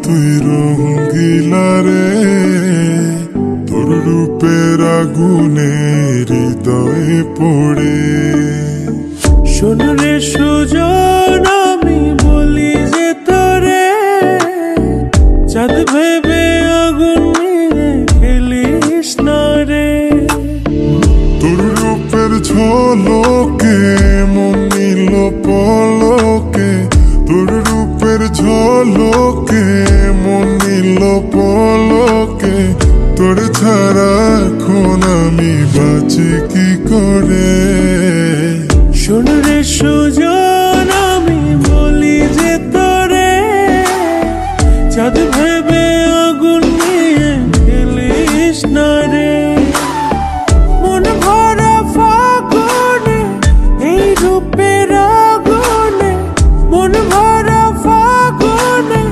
তুই রঙ্গিলা রে, তোর রূপের আগুনে হৃদয়ে পড়ে। শোন রে সুজন, আমি বলি যে তোরে, চাঁদ ভেবে আগুন নিয়ে খেলিস না রে। তোর রূপের ঝলকে মন নিল পলকে, তোর রূপের ঝলকে মন নিল পলকে। তোর ছাড়া এখন আমি বাঁচি কি করে। শোন রে সুজন, আমি বলি যে তোরে, চাঁদ ভেবে আগুন নিয়ে খেলিস না রে। মন ভরা ফাগুনে এই রূপের আগুনে, মন ভরা ফাগুনে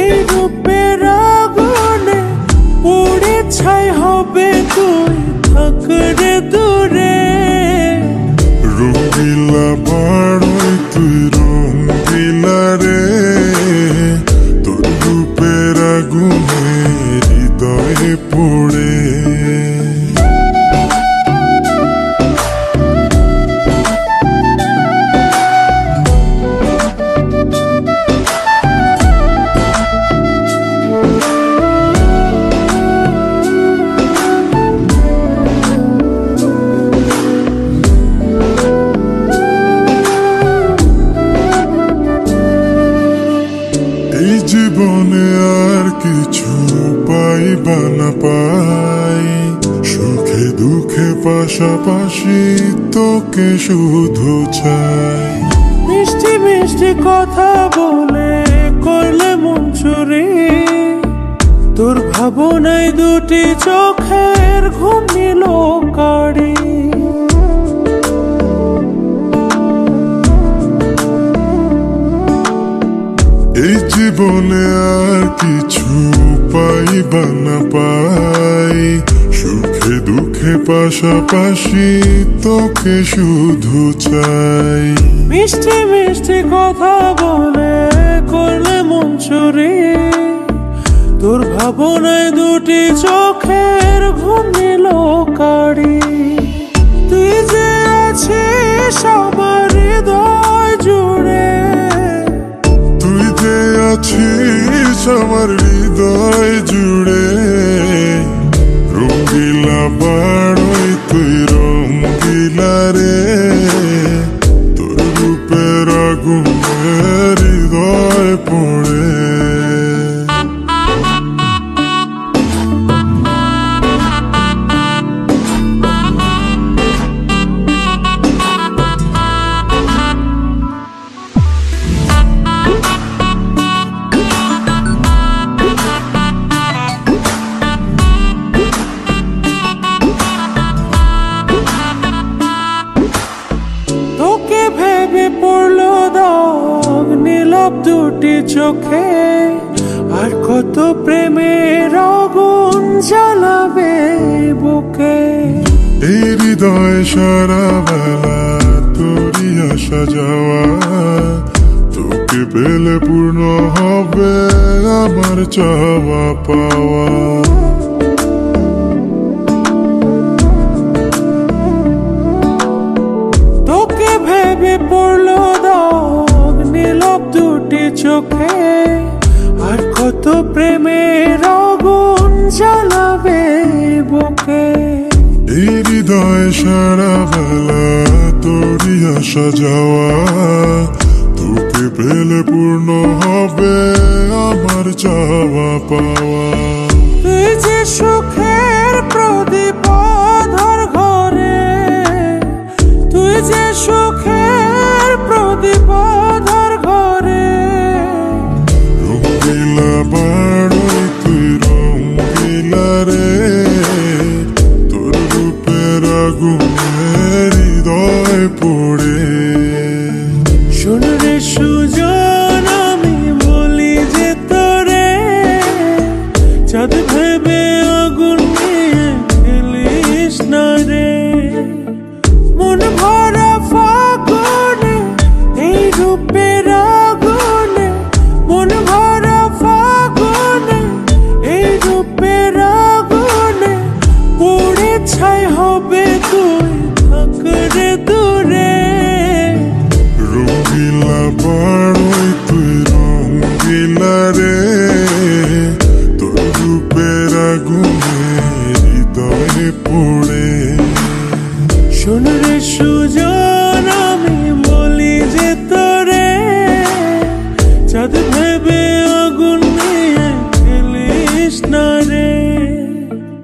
এই রূপের আগুনে, পুড়ে ছাই হবে তুই থাক রে দূরে। রঙ্গিলা বাড়ই তুই রঙ্গিলা রে, তোর রূপের আগুনে হৃদয়ে পড়ে। এই জীবনে আর কিছু পাইবা না পাই, সুখে দুঃখে পাশাপাশি তোকে শুধু চাই। মিষ্টি মিষ্টি কথা বলে করলে মন চুরি, তোর ভাবনায় দুটি চোখের ঘুম নিল কাড়ি। এই জীবনে আর কিছু পাইবা না পাই, সুখে দুঃখে পাশাপাশি তোকে শুধু চাই। মিষ্টি মিষ্টি কথা বলে করলে মন চুরি, তোর ভাবনায় দুটি চোখের ঘুম নিল কাড়ি। তুই যে আছিস আমার হৃদয় জুড়ে, তুই যে আছিস আমার হৃদয় জুড়ে। রঙ্গিলা বাড়ই তুই রঙ্গিলা রে, তোর রূপের আগুনে হৃদয় পড়ে। তোকে ভেবে পড়লো দাগ নীলাভ দুটি চোখে, আর কত প্রেমের আগুন জ্বালাবে বুকে। এই হৃদয় সারা বেলা তোরই আসা যাওয়া, তোকে পেলে পূর্ণ হবে আমার চাওয়া পাওয়া। তোকে ভেবে পড়লো দাগ নীলাভ দুটি চোখে, আর কত প্রেমের আগুন জ্বালাবে বুকে। এই হৃদয় সারা বেলা তোরই আসা যাওয়া, তোকে পেলে পূর্ণ হবে আমার চাওয়া পাওয়া। তুই যে সুখের প্রদীপ ধর ঘরে, তুই যে সুখের প্রদীপ ধর ঘরে। রঙ্গিলা বাড়ই তুই রঙ্গিলা রে, তোর রূপের আগুনে হৃদয় পড়ে। শোন রে সুজন, আমি বলি যে তোরে, চাঁদ ভেবে আগুন তবে তুই থাক রে দূরে। রঙ্গিলা বাড়ই তুই রঙ্গিলা রে, তোর রূপের আগুনে হৃদয়ে পড়ে। শোন রে সুজন